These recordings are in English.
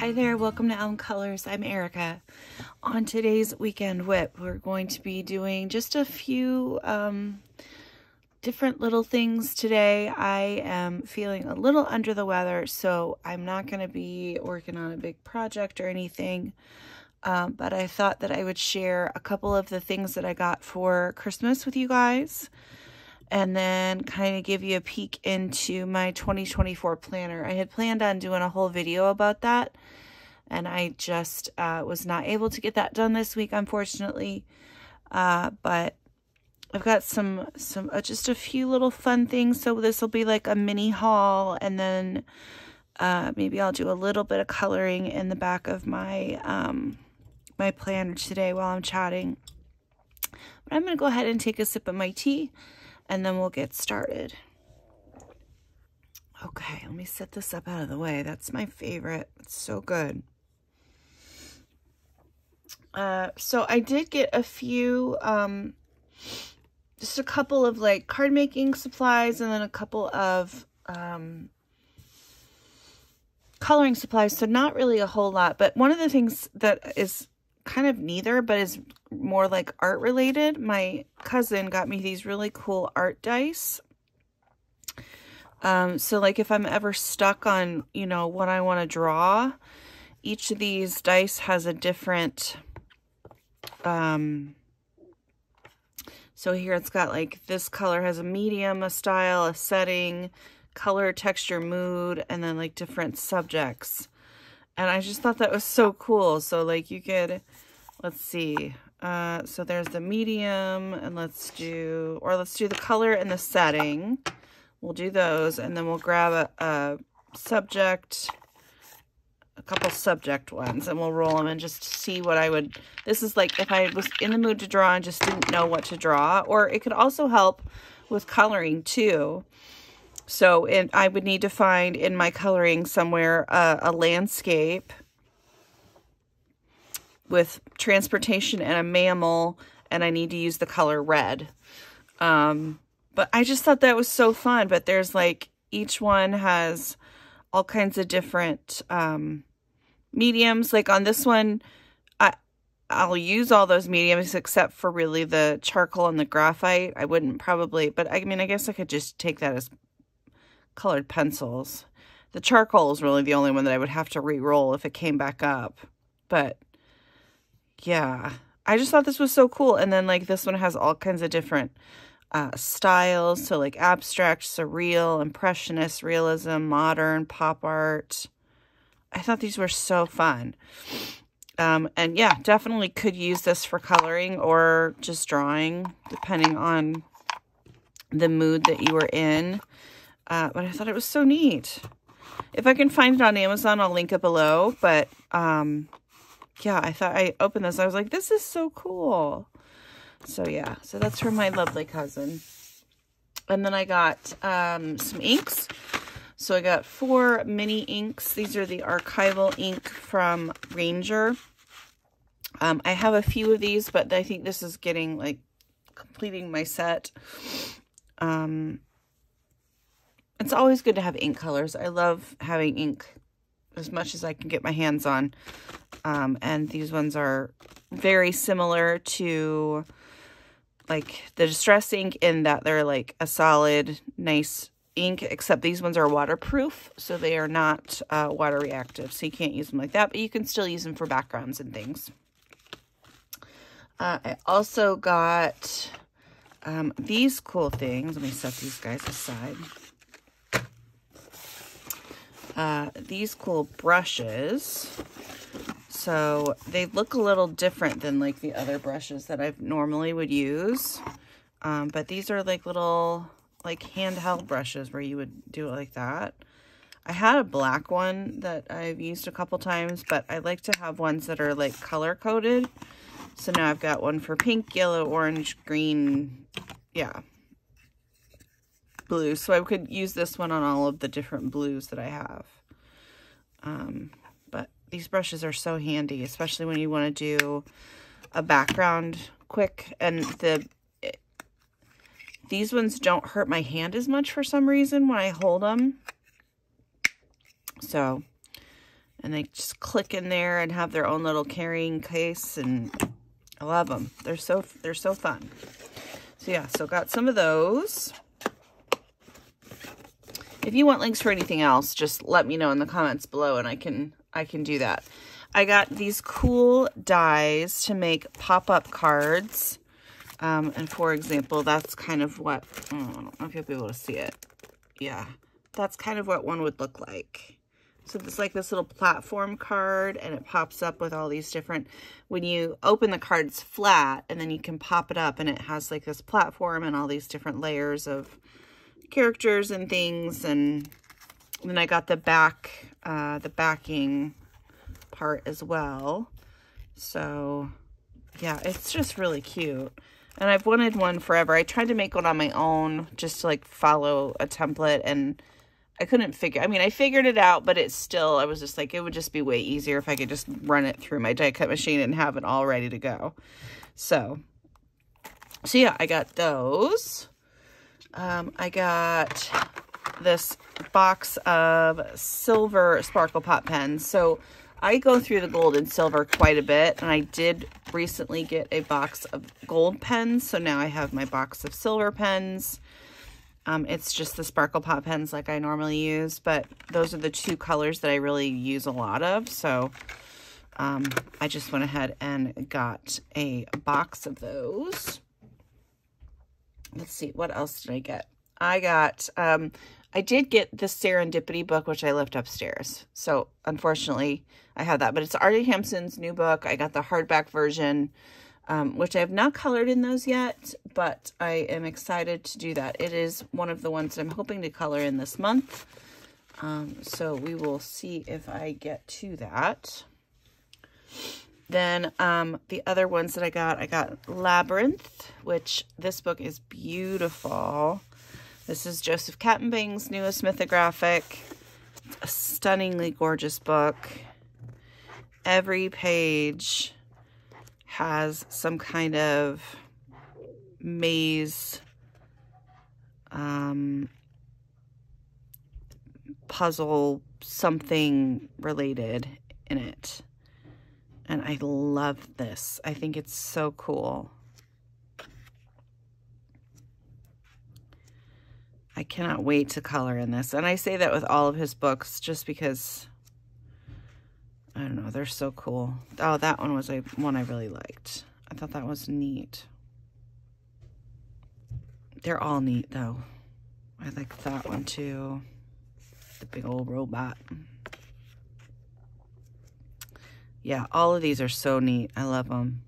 Hi there, welcome to Elm Colors. I'm Erica. On today's Weekend Whip, we're going to be doing just a few different little things today. I am feeling a little under the weather, so I'm not going to be working on a big project or anything, but I thought that I would share a couple of the things that I got for Christmas with you guys, and then kind of give you a peek into my 2024 planner. I had planned on doing a whole video about that, and I just was not able to get that done this week, unfortunately. But I've got some just a few little fun things. So this will be like a mini haul, and then maybe I'll do a little bit of coloring in the back of my my planner today while I'm chatting. But I'm going to go ahead and take a sip of my tea, and then we'll get started. Okay, let me set this up out of the way. That's my favorite. It's so good. So I did get a few, just a couple of like card making supplies, and then a couple of coloring supplies. So not really a whole lot, but one of the things that is kind of neither, but is more like art related. My cousin got me these really cool art dice. So like if I'm ever stuck on, you know, what I want to draw, each of these dice has a different, so here it's got like this color has a medium, a style, a setting, color, texture, mood, and then like different subjects. And I just thought that was so cool. So like you could, let's see, so there's the medium, and let's do the color and the setting. We'll do those, and then we'll grab a subject, a couple subject ones, and we'll roll them and just see what I would, this is like if I was in the mood to draw and just didn't know what to draw, or it could also help with coloring too. So I would need to find in my coloring somewhere a landscape with transportation and a mammal, and I need to use the color red. But I just thought that was so fun. But there's like, each one has all kinds of different mediums. Like on this one, I'll use all those mediums except for really the charcoal and the graphite. I wouldn't probably, but I mean, I guess I could just take that as colored pencils. The charcoal is really the only one that I would have to re-roll if it came back up. But yeah, I just thought this was so cool. And then like this one has all kinds of different styles, so like abstract, surreal, impressionist, realism, modern, pop art. I thought these were so fun. And yeah, definitely could use this for coloring or just drawing, depending on the mood that you were in. But I thought it was so neat. If I can find it on Amazon, I'll link it below. But yeah, I thought, I opened this, I was like, this is so cool. So yeah, so that's from my lovely cousin. And then I got some inks. So I got 4 mini inks. These are the archival ink from Ranger. I have a few of these, but I think this is getting like completing my set. It's always good to have ink colors. I love having ink as much as I can get my hands on. And these ones are very similar to like the Distress ink in that they're like a solid, nice ink, except these ones are waterproof, so they are not water reactive, so you can't use them like that, but you can still use them for backgrounds and things. I also got these cool things. Let me set these guys aside. These cool brushes. So they look a little different than like the other brushes that I normally would use. But these are like little like handheld brushes where you would do it like that. I had a black one that I've used a couple times, but I like to have ones that are like color coded. So now I've got one for pink, yellow, orange, green, yeah, blue. So I could use this one on all of the different blues that I have. But these brushes are so handy, especially when you want to do a background quick. And these ones don't hurt my hand as much for some reason when I hold them. So And they just click in there and have their own little carrying case, and I love them. They're so fun. So yeah, so got some of those. If you want links for anything else, just let me know in the comments below and I can do that. I got these cool dies to make pop-up cards. And for example, that's kind of what, I don't know if you'll be able to see it. Yeah, that's kind of what one would look like. So it's like this little platform card, and it pops up with all these different, when you open the cards flat, and then you can pop it up, and it has like this platform and all these different layers of characters and things. And then I got the backing part as well. So yeah, it's just really cute. And I've wanted one forever. I tried to make one on my own just to like follow a template, and I couldn't figure, I mean, I figured it out, but it's still, I was just like, it would just be way easier if I could just run it through my die cut machine and have it all ready to go. So yeah, I got those. I got this box of silver sparkle pop pens. So I go through the gold and silver quite a bit, and I did recently get a box of gold pens. So now I have my box of silver pens. It's just the sparkle pop pens like I normally use, but those are the two colors that I really use a lot of. So I just went ahead and got a box of those. Let's see, what else did I get? I got, I did get the Serendipity book, which I left upstairs. So unfortunately, I have that, but it's Artie Hampson's new book. I got the hardback version, which I have not colored in those yet, but I am excited to do that. It is one of the ones that I'm hoping to color in this month. So we will see if I get to that. Then the other ones that I got Labyrinth, which this book is beautiful. This is Joseph Kattenbang's newest mythographic. It's a stunningly gorgeous book. Every page has some kind of maze puzzle, something related in it. And I love this. I think it's so cool. I cannot wait to color in this. And I say that with all of his books just because, I don't know, they're so cool. Oh, that one was one I really liked. I thought that was neat. They're all neat, though. I like that one, too. The big old robot. Yeah, all of these are so neat. I love them.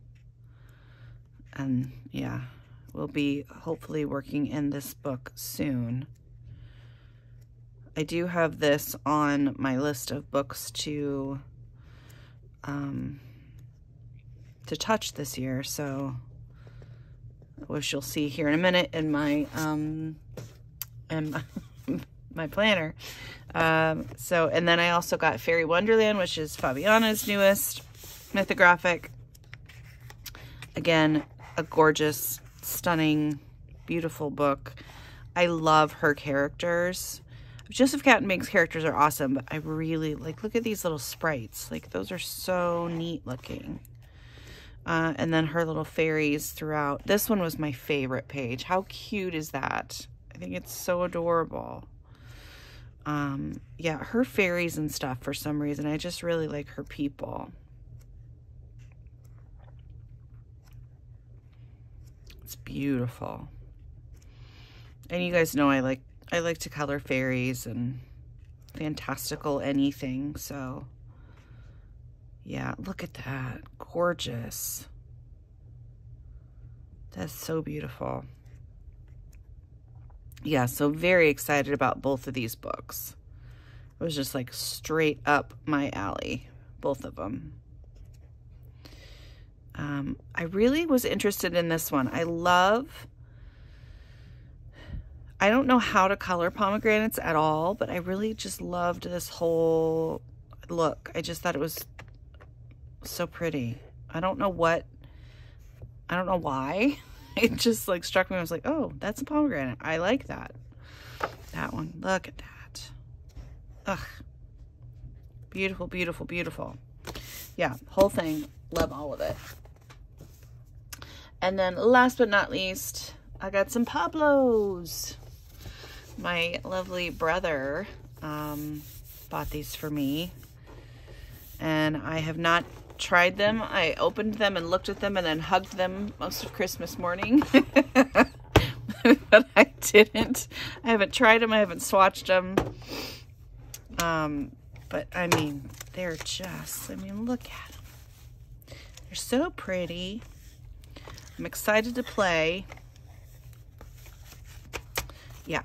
And, yeah, we'll be hopefully working in this book soon. I do have this on my list of books to touch this year, so which you'll see here in a minute in my my planner. And then I also got Fairy Wonderland, which is Fabiana's newest mythographic. Again, a gorgeous, stunning, beautiful book. I love her characters. Joseph Kattenbang's characters are awesome, but I really like, look at these little sprites. Like, those are so neat looking. And then her little fairies throughout. This one was my favorite page. How cute is that? I think it's so adorable. Yeah, her fairies and stuff, for some reason, I just really like her people. It's beautiful. And you guys know I like to color fairies and fantastical anything, so yeah, look at that. Gorgeous. That's so beautiful. Yeah, so very excited about both of these books. It was just like straight up my alley, both of them. I really was interested in this one. I don't know how to color pomegranates at all, but I really just loved this whole look. I just thought it was so pretty. I don't know why. It just like struck me. I was like, oh, that's a pomegranate. I like that. That one. Look at that. Ugh. Beautiful, beautiful, beautiful. Yeah, whole thing. Love all of it. And then last but not least, I got some Pablos. My lovely brother bought these for me. And I have not tried them. I opened them and looked at them and then hugged them most of Christmas morning. But I didn't. I haven't tried them. I haven't swatched them. But I mean, they're just, I mean, look at them. They're so pretty. I'm excited to play. Yeah.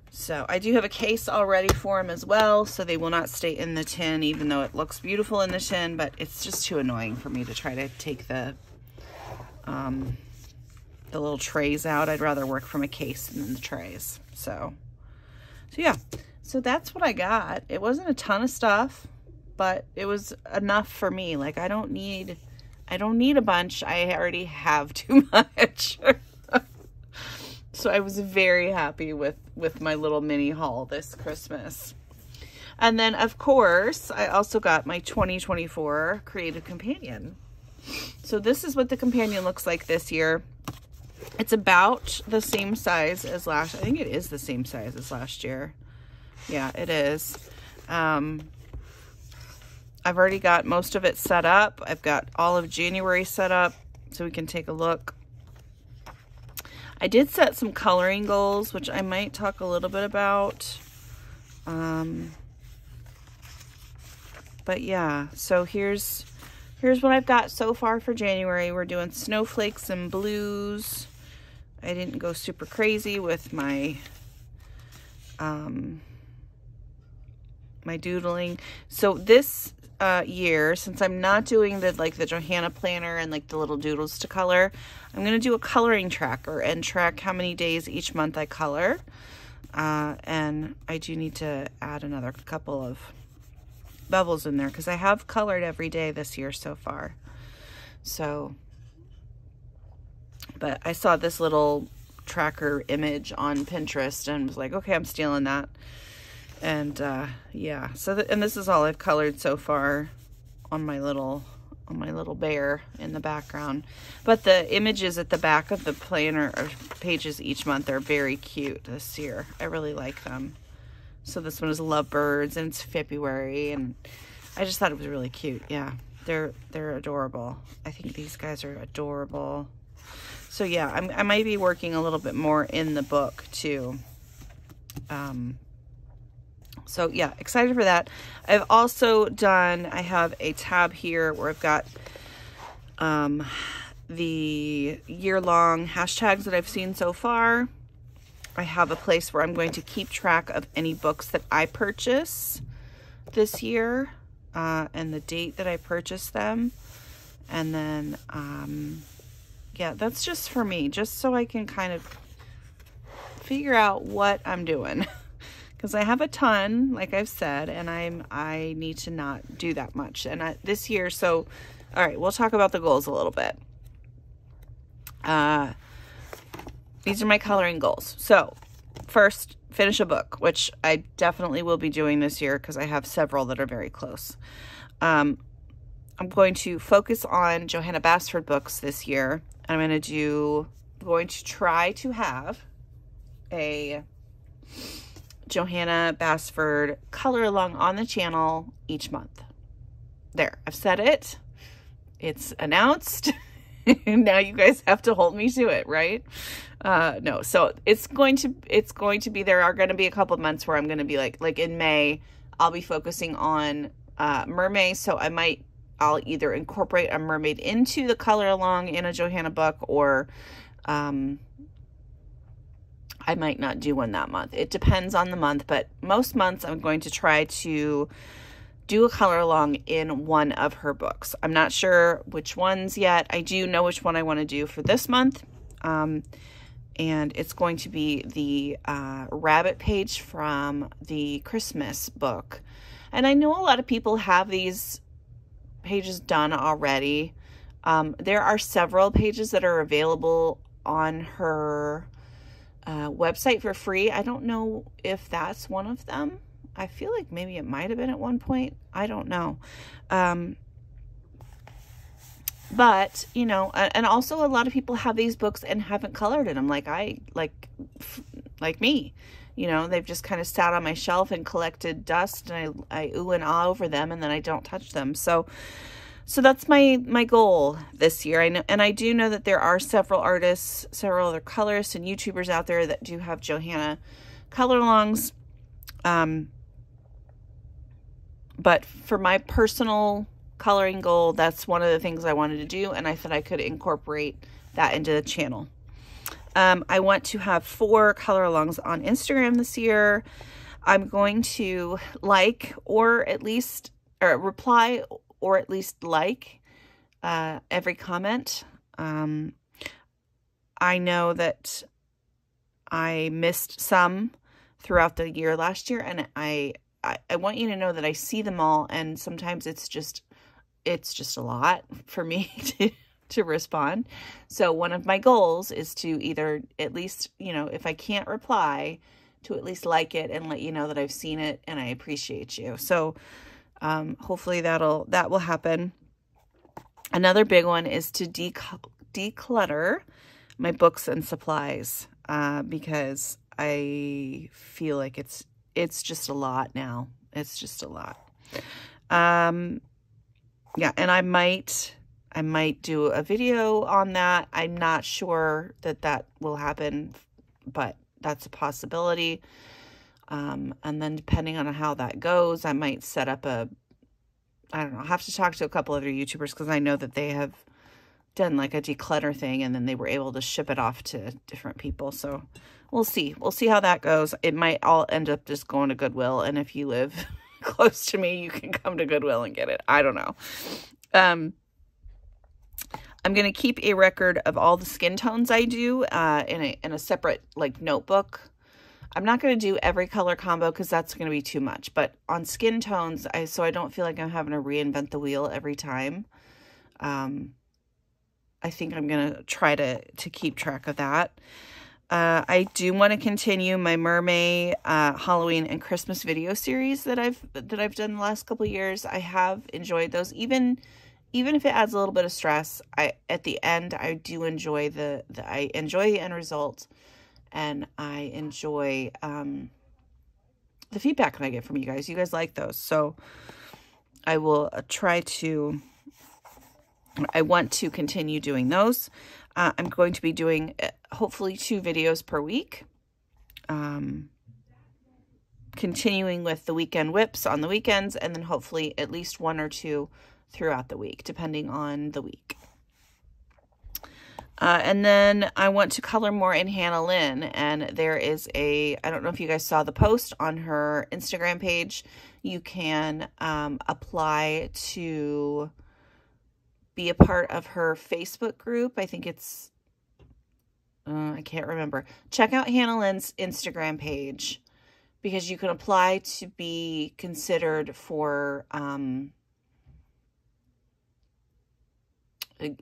So I do have a case already for them as well, so they will not stay in the tin, even though it looks beautiful in the tin, but it's just too annoying for me to try to take the little trays out. I'd rather work from a case than the trays. So yeah, so that's what I got. It wasn't a ton of stuff, but it was enough for me. Like, I don't need a bunch. I already have too much. So I was very happy with my little mini haul this Christmas. And then, of course, I also got my 2024 Creative Companion. So this is what the companion looks like this year. It's about the same size as last. I think it is the same size as last year. Yeah, it is. I've already got most of it set up. I've got all of January set up so we can take a look. I did set some coloring goals, which I might talk a little bit about. But yeah, so here's what I've got so far for January. We're doing snowflakes and blues. I didn't go super crazy with my my doodling. So this year, since I'm not doing the Johanna planner and like the little doodles to color, I'm going to do a coloring tracker and track how many days each month I color. And I do need to add another couple of bubbles in there because I have colored every day this year so far. So, but I saw this little tracker image on Pinterest and was like, okay, I'm stealing that. And yeah, so and this is all I've colored so far on my little bear in the background. But the images at the back of the planner or pages each month are very cute this year. I really like them. So this one is lovebirds and it's February, and I just thought it was really cute. Yeah, they're adorable. I think these guys are adorable. So yeah, I might be working a little bit more in the book too. So yeah, excited for that. I've also done, I have a tab here where I've got the year-long hashtags that I've seen so far. I have a place where I'm going to keep track of any books that I purchase this year and the date that I purchased them. And then, yeah, that's just for me, just so I can kind of figure out what I'm doing. Because I have a ton, like I've said, and I need to not do that much. And this year, so, all right, we'll talk about the goals a little bit. These are my coloring goals. So, first, finish a book, which I definitely will be doing this year because I have several that are very close. I'm going to focus on Johanna Basford books this year. I'm going to try to have a Johanna Basford color along on the channel each month. There, I've said it. It's announced. Now you guys have to hold me to it, right? No, so it's going to be, there are going to be a couple of months where I'm going to be like in May, I'll be focusing on mermaids. So I'll either incorporate a mermaid into the color along in a Johanna book, or I might not do one that month. It depends on the month, but most months I'm going to try to do a color along in one of her books. I'm not sure which ones yet. I do know which one I want to do for this month. And it's going to be the rabbit page from the Christmas book. And I know a lot of people have these pages done already. There are several pages that are available on her website for free. I don't know if that's one of them. I feel like maybe it might have been at one point. I don't know. But, you know, and also a lot of people have these books and haven't colored in them like me. You know, they've just kind of sat on my shelf and collected dust, and I ooh and ah over them, and then I don't touch them. So that's my goal this year. I know, and I do know that there are several artists, several other colorists and YouTubers out there that do have Johanna color alongs. But for my personal coloring goal, that's one of the things I wanted to do, and I thought I could incorporate that into the channel. I want to have 4 color alongs on Instagram this year. I'm going to like, or at least, or reply, or at least like every comment. I know that I missed some throughout the year last year, and I want you to know that I see them all, and sometimes it's just a lot for me to respond. So one of my goals is to either at least, you know, if I can't reply, to at least like it and let you know that I've seen it and I appreciate you. So hopefully that will happen. Another big one is to declutter my books and supplies, because I feel like it's just a lot now. It's just a lot. Yeah, and I might do a video on that. I'm not sure that will happen, but that's a possibility. And then depending on how that goes, I might set up I don't know, I'll have to talk to a couple other YouTubers, because I know that they have done like a declutter thing, and then they were able to ship it off to different people. So we'll see. We'll see how that goes. It might all end up just going to Goodwill, and if you live close to me, you can come to Goodwill and get it. I don't know. I'm going to keep a record of all the skin tones I do in a separate like notebook. I'm not going to do every color combo because that's going to be too much. But on skin tones, so I don't feel like I'm having to reinvent the wheel every time. I think I'm going to try to keep track of that. I do want to continue my mermaid, Halloween and Christmas video series that I've done the last couple of years. I have enjoyed those, even if it adds a little bit of stress. At the end, I do enjoy I enjoy the end result, and I enjoy the feedback that I get from you guys. You guys like those, so I will try to. I want to continue doing those. I'm going to be doing hopefully 2 videos per week. Continuing with the weekend whips on the weekends, and then hopefully at least 1 or 2 throughout the week, depending on the week. And then I want to color more in Hannah Lynn, and there is I don't know if you guys saw the post on her Instagram page. You can apply to be a part of her Facebook group. I think it's, I can't remember. Check out Hannah Lynn's Instagram page, because you can apply to be considered for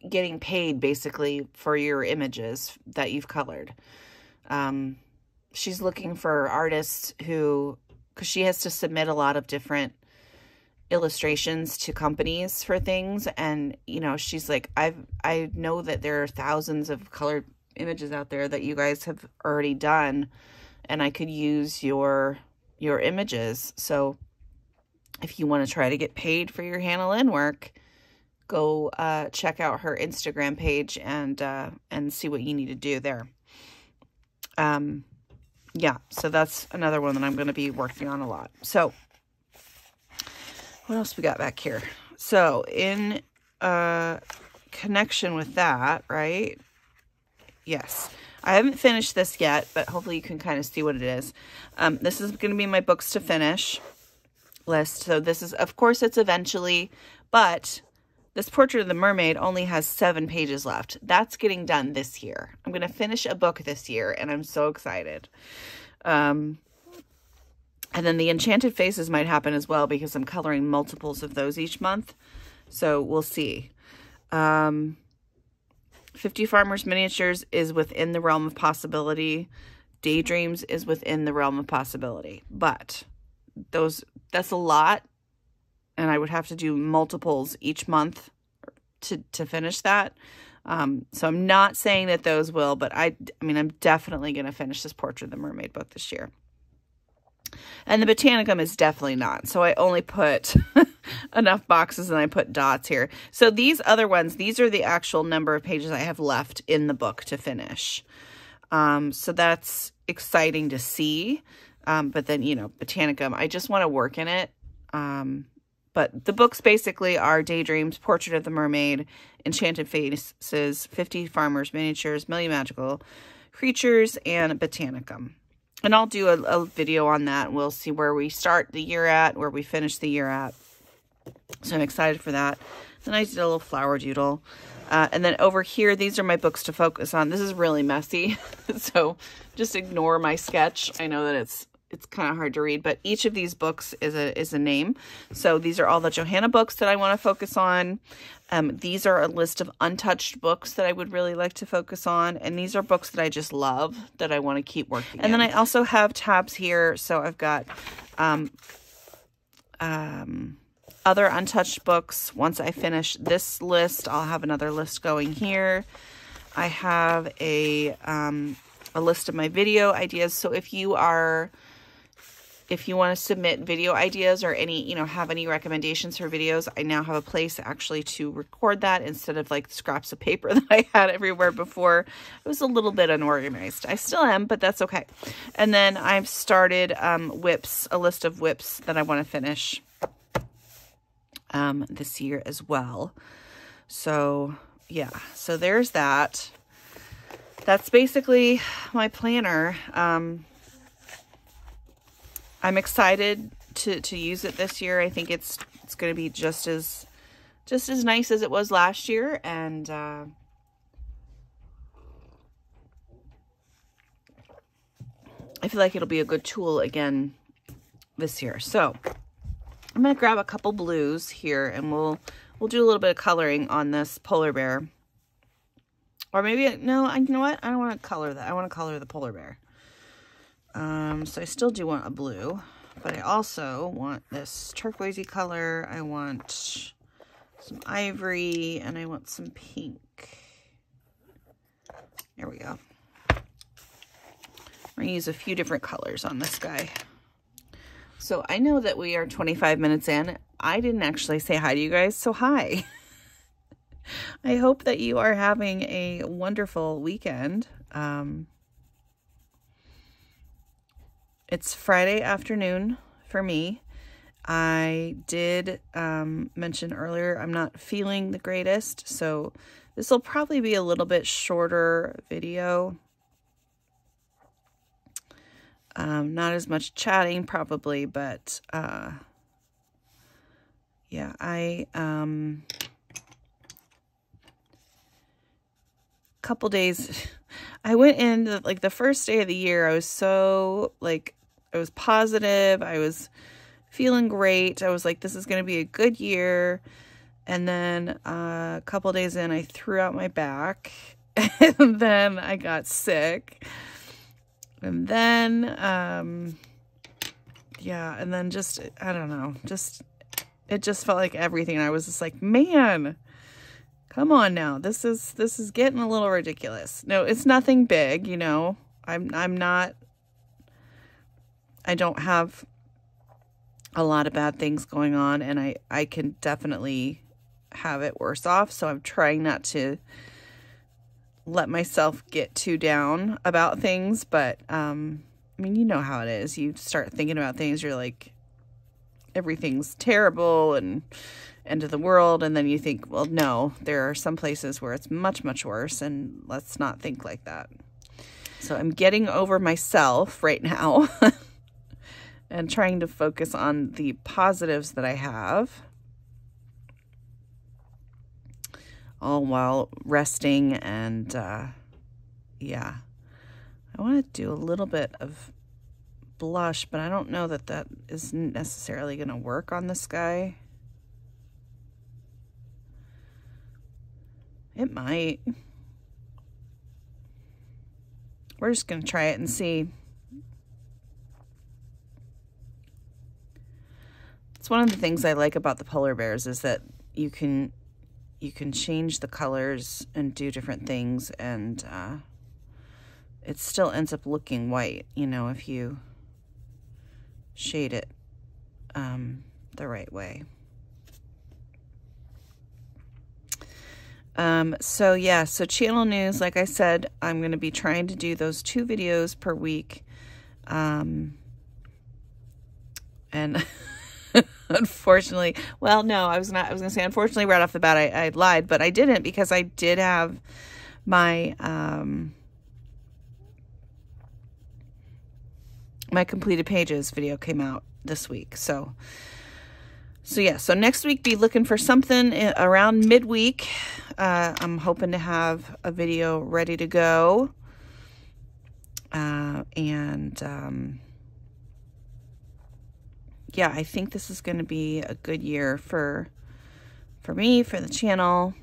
getting paid basically for your images that you've colored. She's looking for artists because she has to submit a lot of different illustrations to companies for things, and you know, she's like, I know that there are thousands of colored images out there that you guys have already done, and I could use your images. So if you want to try to get paid for your Hannah Lynn work, go check out her Instagram page and see what you need to do there. Yeah, so that's another one that I'm going to be working on a lot. So what else we got back here? So in connection with that, right? Yes. I haven't finished this yet, but hopefully you can kind of see what it is. This is going to be my books to finish list. So this is, of course, it's eventually, but this Portrait of the Mermaid only has 7 pages left. That's getting done this year. I'm going to finish a book this year, and I'm so excited. And then the Enchanted Faces might happen as well, because I'm coloring multiples of those each month. So we'll see. 50 Farmers Miniatures is within the realm of possibility. Daydreams is within the realm of possibility. But that's a lot. And I would have to do multiples each month to finish that. So I'm not saying that those will, but I mean, I'm definitely going to finish this Portrait of the Mermaid book this year. And the Botanicum is definitely not. So I only put enough boxes and I put dots here. So these other ones, these are the actual number of pages I have left in the book to finish. So that's exciting to see. But then, you know, Botanicum, I just want to work in it. But the books basically are Daydreams, Portrait of the Mermaid, Enchanted Faces, 50 Farmers Miniatures, Million Magical Creatures, and Botanicum. And I'll do a video on that. We'll see where we start the year at, where we finish the year at. So I'm excited for that. Then I did a little flower doodle. And then over here, these are my books to focus on. This is really messy, so just ignore my sketch. I know that it's kind of hard to read, but each of these books is a name. So these are all the Johanna books that I want to focus on. These are a list of untouched books that I would really like to focus on. And these are books that I just love that I want to keep working And then I also have tabs here. So I've got other untouched books. Once I finish this list, I'll have another list going here. I have a list of my video ideas. So if you want to submit video ideas or any, have any recommendations for videos, I now have a place actually to record that instead of like scraps of paper that I had everywhere before. It was a little bit unorganized. I still am, but that's okay. And then I've started whips, a list of whips that I want to finish this year as well. So yeah, so there's that. That's basically my planner. I'm excited to use it this year. I think it's going to be just as nice as it was last year, and I feel like it'll be a good tool again this year. So I'm going to grab a couple blues here, and we'll do a little bit of coloring on this polar bear. Or maybe, no, you know what? I don't want to color that. I want to color the polar bear. So I still do want a blue, but I also want this turquoisey color. I want some ivory, and I want some pink. There we go. I'm going to use a few different colors on this guy. So I know that we are 25 minutes in. I didn't actually say hi to you guys, so hi. I hope that you are having a wonderful weekend. It's Friday afternoon for me. I did mention earlier I'm not feeling the greatest, so this will probably be a little bit shorter video. Not as much chatting probably, but yeah, couple days, I went in like the first day of the year, I was so like, I was positive, I was feeling great, I was like, this is going to be a good year. And then a couple days in, I threw out my back, and then I got sick, and then yeah, and then just, I don't know, it just felt like everything. I was just like, man, come on now. This is getting a little ridiculous. No, it's nothing big, I don't have a lot of bad things going on, and I can definitely have it worse off. So I'm trying not to let myself get too down about things, but I mean, you know how it is. You start thinking about things, you're like, everything's terrible and end of the world, and then you think, well, no, there are some places where it's much, much worse, and let's not think like that. So I'm getting over myself right now and trying to focus on the positives that I have, all while resting. And yeah, I want to do a little bit of blush, but I don't know that that is necessarily going to work on this guy. It might. We're just going to try it and see. it's one of the things I like about the polar bears is that you can change the colors and do different things, and it still ends up looking white, you know, if you shade it the right way. So yeah, so channel news, like I said, I'm going to be trying to do those 2 videos per week. And unfortunately, well, no, I was going to say, unfortunately, right off the bat, I lied, but I didn't, because I did have my, my completed pages video came out this week. So yeah, so next week, be looking for something around midweek. I'm hoping to have a video ready to go. Yeah, I think this is going to be a good year for me, for the channel.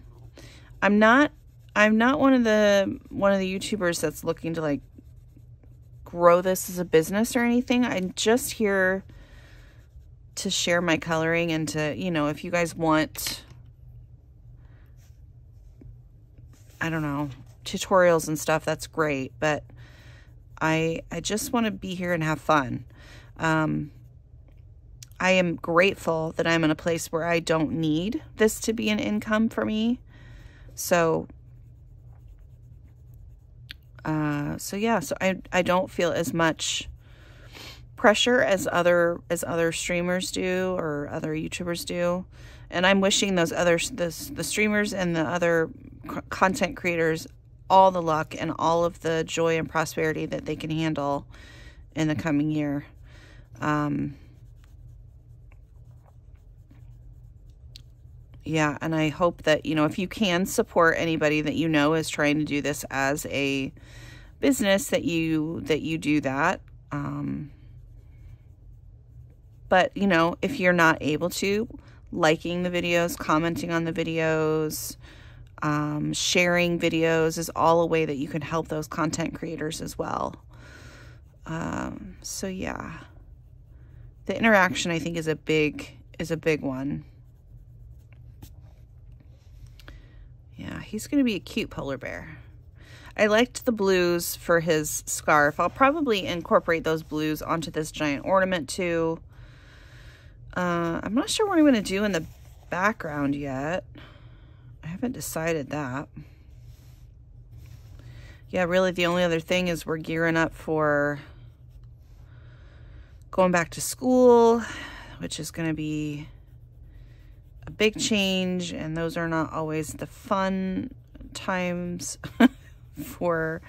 I'm not one of the YouTubers that's looking to like grow this as a business or anything. I'm just here to share my coloring and to, you know, if you guys want, I don't know, tutorials and stuff, that's great. But I just want to be here and have fun. I am grateful that I'm in a place where I don't need this to be an income for me. So yeah, so I don't feel as much pressure as other streamers do or other YouTubers do. And I'm wishing those the streamers and the other content creators all the luck and all of the joy and prosperity that they can handle in the coming year. Yeah, and I hope that, you know, if you can support anybody that you know is trying to do this as a business, that you do that. But, you know, if you're not able to, liking the videos, commenting on the videos, sharing videos is all a way that you can help those content creators as well. So yeah, the interaction, I think, is a big one. Yeah, he's going to be a cute polar bear. I liked the blues for his scarf. I'll probably incorporate those blues onto this giant ornament too. I'm not sure what I'm going to do in the background yet. I haven't decided that. Yeah, really the only other thing is we're gearing up for going back to school, which is going to be a big change, and those are not always the fun times for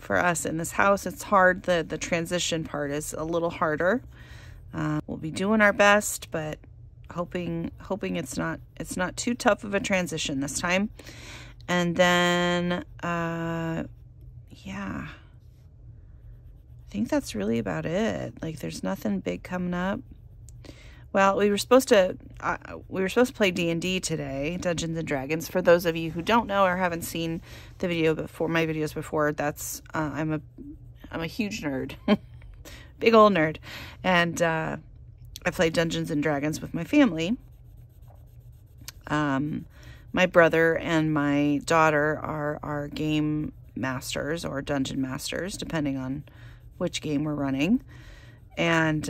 us in this house. It's hard. The transition part is a little harder. We'll be doing our best, but hoping it's not too tough of a transition this time. And then yeah, I think that's really about it. Like, there's nothing big coming up. Well, we were supposed to play D&D today, Dungeons and Dragons. For those of you who don't know or haven't seen the video before, my videos before, that's I'm a huge nerd, big old nerd, and I play Dungeons and Dragons with my family. My brother and my daughter are our game masters or dungeon masters, depending on which game we're running, and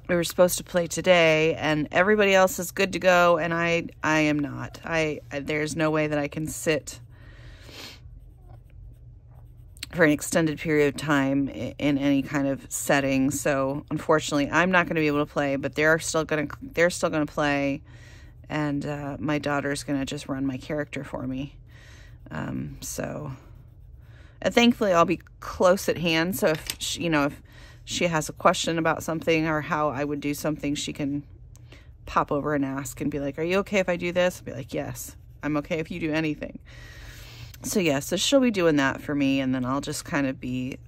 we were supposed to play today, and everybody else is good to go, and I am not. There's no way that I can sit for an extended period of time in any kind of setting. So unfortunately, I'm not going to be able to play, but they're still going to play, and my daughter's going to just run my character for me. And thankfully, I'll be close at hand. So if she has a question about something or how I would do something, she can pop over and ask and be like, "Are you okay if I do this?" I'll be like, "Yes, I'm okay if you do anything." So yeah, so she'll be doing that for me, and then I'll just kind of be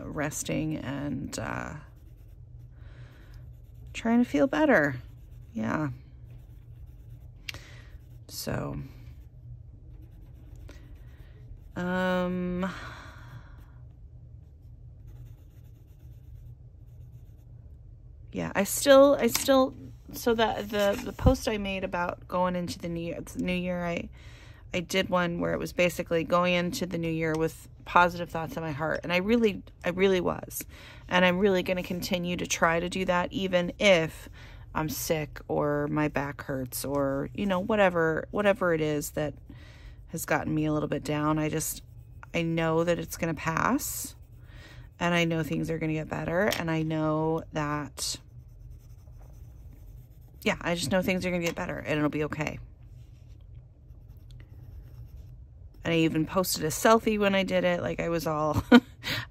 resting and trying to feel better. Yeah. So yeah, I still, so that the post I made about going into the new year, I did one where it was basically going into the new year with positive thoughts in my heart. And I really was. And I'm really going to continue to try to do that, even if I'm sick or my back hurts or, you know, whatever it is that has gotten me a little bit down. I know that it's going to pass, and I know things are going to get better. And I know that, yeah, I just know things are going to get better and it'll be okay. And I even posted a selfie when I did it. Like I was all,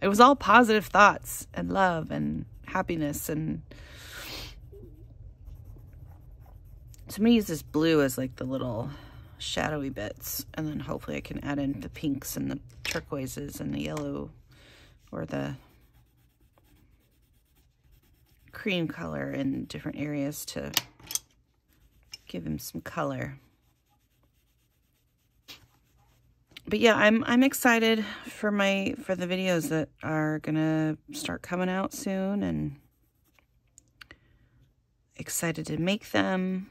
it was all positive thoughts and love and happiness. And so I'm going to use this blue as like the little shadowy bits. And then hopefully I can add in the pinks and the turquoises and the yellow or the cream color in different areas to give him some color. But yeah, I'm excited for the videos that are gonna start coming out soon, and excited to make them.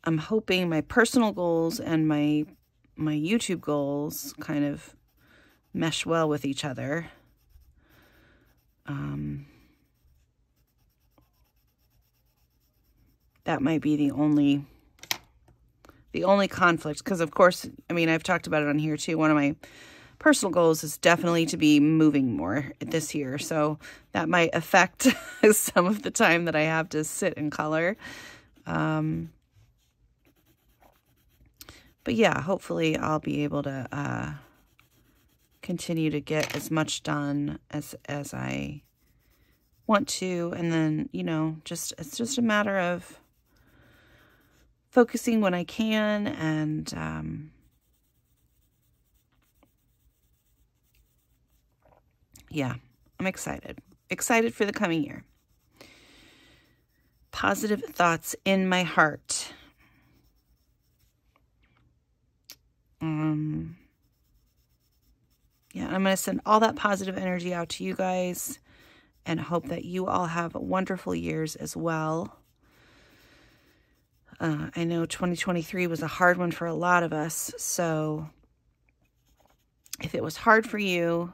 I'm hoping my personal goals and my YouTube goals kind of mesh well with each other. That might be the only conflict, because of course, I mean, I've talked about it on here too. One of my personal goals is definitely to be moving more this year. So that might affect some of the time that I have to sit and color. But yeah, hopefully I'll be able to continue to get as much done as I want to. And then, you know, it's just a matter of focusing when I can, and yeah, I'm excited for the coming year. Positive thoughts in my heart. Yeah, I'm going to send all that positive energy out to you guys and hope that you all have wonderful years as well. I know 2023 was a hard one for a lot of us, so if it was hard for you,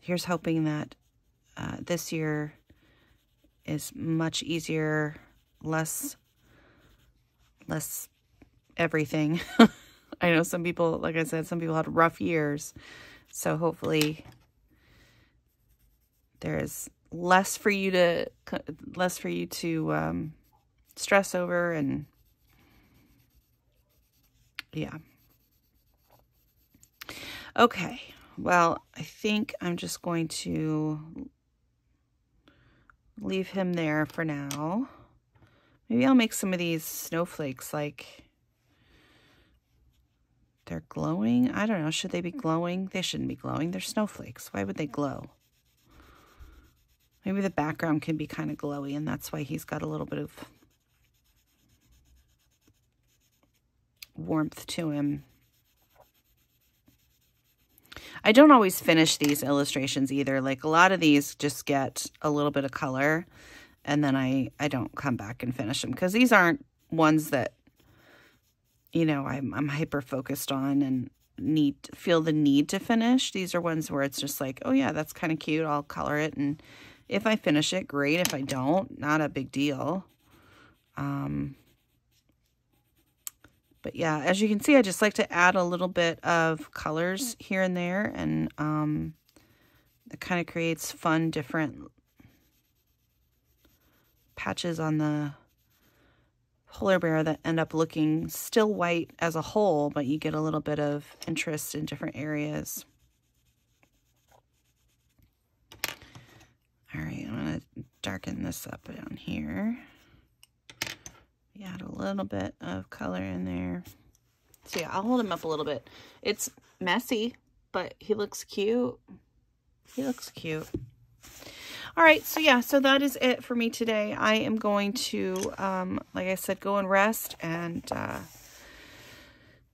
here's hoping that this year is much easier, less everything. I know some people, like I said, some people had rough years, so hopefully there's less for you to stress over. And yeah. Okay, well, I think I'm just going to leave him there for now. Maybe I'll make some of these snowflakes like they're glowing. I don't know, should they be glowing? They shouldn't be glowing. They're snowflakes. Why would they glow? Maybe the background can be kind of glowy, and that's why he's got a little bit of warmth to him. I don't always finish these illustrations either. Like a lot of these just get a little bit of color, and then I don't come back and finish them, because these aren't ones that, you know, I'm hyper focused on and feel the need to finish. These are ones where it's just like, oh yeah, that's kind of cute. I'll color it, and if I finish it, great. If I don't, not a big deal. But yeah, as you can see, I just like to add a little bit of colors here and there, and it kind of creates fun, different patches on the polar bear that end up looking still white as a whole, but you get a little bit of interest in different areas. All right, I'm going to darken this up down here. Add a little bit of color in there. So yeah, I'll hold him up a little bit. It's messy, but he looks cute. He looks cute. All right, so yeah, so that is it for me today. I am going to, like I said, go and rest and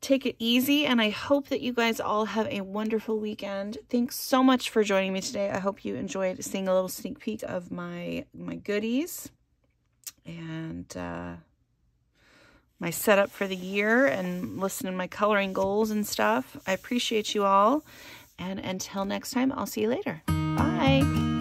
take it easy, and I hope that you guys all have a wonderful weekend. Thanks so much for joining me today. I hope you enjoyed seeing a little sneak peek of my goodies and my setup for the year, and listening to my coloring goals and stuff. I appreciate you all, and until next time, I'll see you later. Bye.